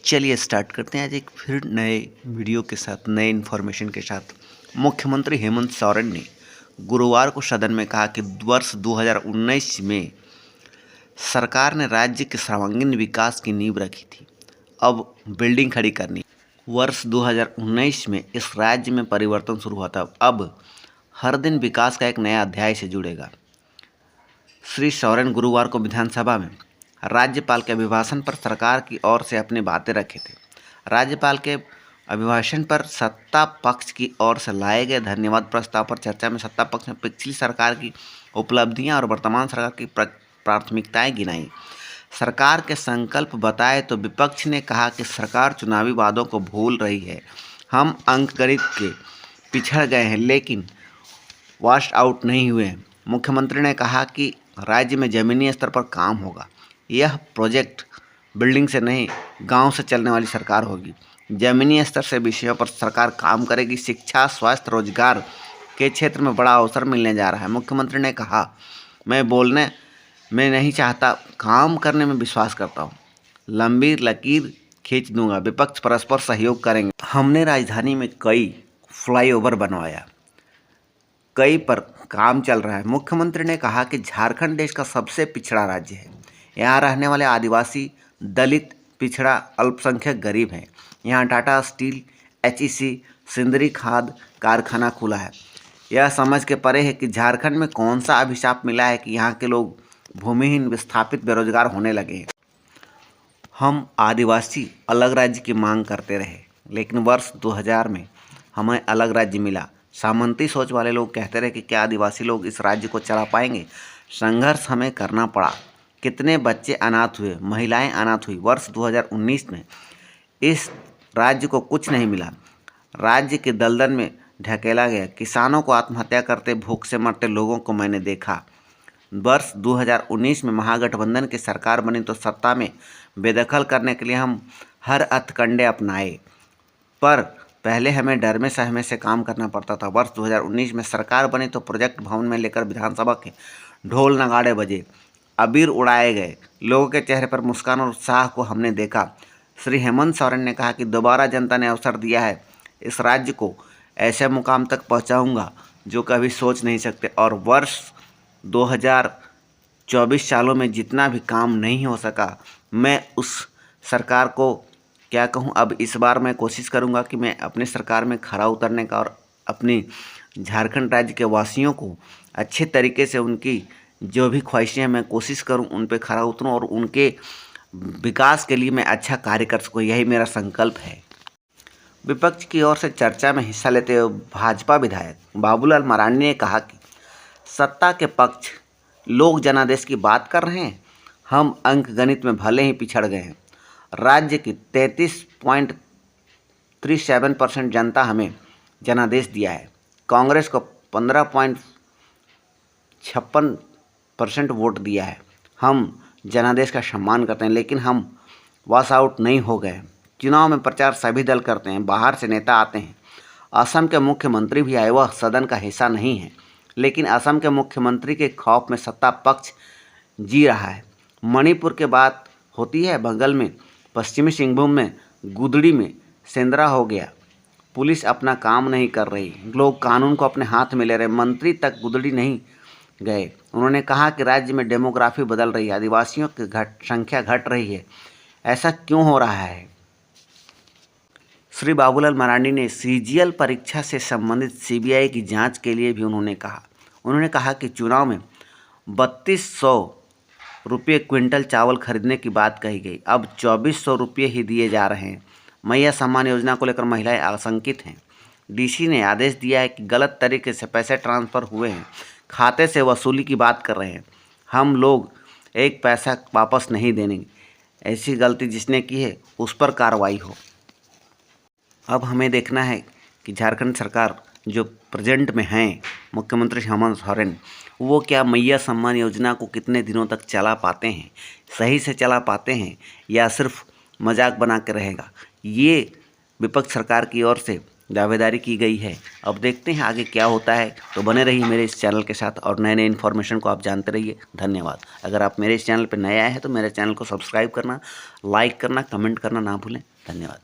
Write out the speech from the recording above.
चलिए स्टार्ट करते हैं आज एक फिर नए वीडियो के साथ, नए इन्फॉर्मेशन के साथ। मुख्यमंत्री हेमंत सोरेन ने गुरुवार को सदन में कहा कि वर्ष 2019 में सरकार ने राज्य के सर्वांगीण विकास की नींव रखी थी। अब बिल्डिंग खड़ी करनी। वर्ष 2019 में इस राज्य में परिवर्तन शुरू हुआ था। अब हर दिन विकास का एक नया अध्याय से जुड़ेगा। श्री सोरेन गुरुवार को विधानसभा में राज्यपाल के अभिभाषण पर सरकार की ओर से अपनी बातें रखे थे। राज्यपाल के अभिभाषण पर सत्ता पक्ष की ओर से लाए गए धन्यवाद प्रस्ताव पर चर्चा में सत्ता पक्ष ने पिछली सरकार की उपलब्धियां और वर्तमान सरकार की प्राथमिकताएं गिनाई। सरकार के संकल्प बताए तो विपक्ष ने कहा कि सरकार चुनावी वादों को भूल रही है। हम अंकगणित के पिछड़ गए हैं लेकिन वॉश आउट नहीं हुए। मुख्यमंत्री ने कहा कि राज्य में जमीनी स्तर पर काम होगा। यह प्रोजेक्ट बिल्डिंग से नहीं, गांव से चलने वाली सरकार होगी। जमीनी स्तर से विषयों पर सरकार काम करेगी। शिक्षा, स्वास्थ्य, रोजगार के क्षेत्र में बड़ा अवसर मिलने जा रहा है। मुख्यमंत्री ने कहा, मैं बोलने में नहीं चाहता, काम करने में विश्वास करता हूँ। लंबी लकीर खींच दूंगा। विपक्ष परस्पर सहयोग करेंगे। हमने राजधानी में कई फ्लाईओवर बनवाया, कई पर काम चल रहा है। मुख्यमंत्री ने कहा कि झारखंड देश का सबसे पिछड़ा राज्य है। यहाँ रहने वाले आदिवासी, दलित, पिछड़ा, अल्पसंख्यक, गरीब हैं। यहाँ टाटा स्टील, HEC, सिंदरी खाद कारखाना खुला है। यह समझ के परे है कि झारखंड में कौन सा अभिशाप मिला है कि यहाँ के लोग भूमिहीन, विस्थापित, बेरोजगार होने लगे हैं। हम आदिवासी अलग राज्य की मांग करते रहे लेकिन वर्ष 2000 में हमें अलग राज्य मिला। सामंती सोच वाले लोग कहते रहे कि क्या आदिवासी लोग इस राज्य को चला पाएंगे। संघर्ष हमें करना पड़ा। कितने बच्चे अनाथ हुए, महिलाएं अनाथ हुई। वर्ष 2019 में इस राज्य को कुछ नहीं मिला। राज्य के दलदल में ढकेला गया। किसानों को आत्महत्या करते, भूख से मरते लोगों को मैंने देखा। वर्ष 2019 में महागठबंधन की सरकार बनी तो सत्ता में बेदखल करने के लिए हम हर हथकंडे अपनाए, पर पहले हमें डर में सहमे से काम करना पड़ता था। वर्ष 2019 में सरकार बनी तो प्रोजेक्ट भवन में लेकर विधानसभा के ढोल नगाड़े बजे, अबीर उड़ाए गए। लोगों के चेहरे पर मुस्कान और उत्साह को हमने देखा। श्री हेमंत सोरेन ने कहा कि दोबारा जनता ने अवसर दिया है। इस राज्य को ऐसे मुकाम तक पहुंचाऊंगा जो कभी सोच नहीं सकते। और वर्ष 2024 सालों में जितना भी काम नहीं हो सका, मैं उस सरकार को क्या कहूं। अब इस बार मैं कोशिश करूंगा कि मैं अपनी सरकार में खरा उतरने का और अपनी झारखंड राज्य के वासियों को अच्छे तरीके से उनकी जो भी ख्वाहिशें हैं मैं कोशिश करूं, उन पे खरा उतरूं और उनके विकास के लिए मैं अच्छा कार्य कर सकूं। यही मेरा संकल्प है। विपक्ष की ओर से चर्चा में हिस्सा लेते हुए भाजपा विधायक बाबूलाल मरांडी ने कहा कि सत्ता के पक्ष लोग जनादेश की बात कर रहे हैं। हम अंकगणित में भले ही पिछड़ गए हैं। राज्य की 33.37% जनता हमें जनादेश दिया है। कांग्रेस को 15.56% वोट दिया है। हम जनादेश का सम्मान करते हैं लेकिन हम वॉश आउट नहीं हो गए। चुनाव में प्रचार सभी दल करते हैं, बाहर से नेता आते हैं। असम के मुख्यमंत्री भी आए, वह सदन का हिस्सा नहीं है लेकिन असम के मुख्यमंत्री के खौफ में सत्ता पक्ष जी रहा है। मणिपुर के बात होती है, बगल में पश्चिमी सिंहभूम में गुदड़ी में सेंदरा हो गया। पुलिस अपना काम नहीं कर रही, लोग कानून को अपने हाथ में ले रहे। मंत्री तक गुदड़ी नहीं गए। उन्होंने कहा कि राज्य में डेमोग्राफी बदल रही है, आदिवासियों की संख्या घट रही है। ऐसा क्यों हो रहा है। श्री बाबूलाल मरांडी ने CGL परीक्षा से संबंधित CBI की जांच के लिए भी उन्होंने कहा कि चुनाव में 3200 रुपये क्विंटल चावल खरीदने की बात कही गई। अब 2400 रुपये ही दिए जा रहे हैं। मैया सम्मान योजना को लेकर महिलाएं आशंकित हैं। DC ने आदेश दिया है कि गलत तरीके से पैसे ट्रांसफ़र हुए हैं, खाते से वसूली की बात कर रहे हैं। हम लोग एक पैसा वापस नहीं देंगे। ऐसी गलती जिसने की है उस पर कार्रवाई हो। अब हमें देखना है कि झारखंड सरकार जो प्रेजेंट में हैं, मुख्यमंत्री हेमंत सोरेन, वो क्या मैया सम्मान योजना को कितने दिनों तक चला पाते हैं, सही से चला पाते हैं या सिर्फ मजाक बना के रहेगा। ये विपक्ष सरकार की ओर से दावेदारी की गई है। अब देखते हैं आगे क्या होता है। तो बने रहिए मेरे इस चैनल के साथ और नए नए इन्फॉर्मेशन को आप जानते रहिए। धन्यवाद। अगर आप मेरे इस चैनल पर नए आए हैं तो मेरे चैनल को सब्सक्राइब करना, लाइक करना, कमेंट करना ना भूलें। धन्यवाद।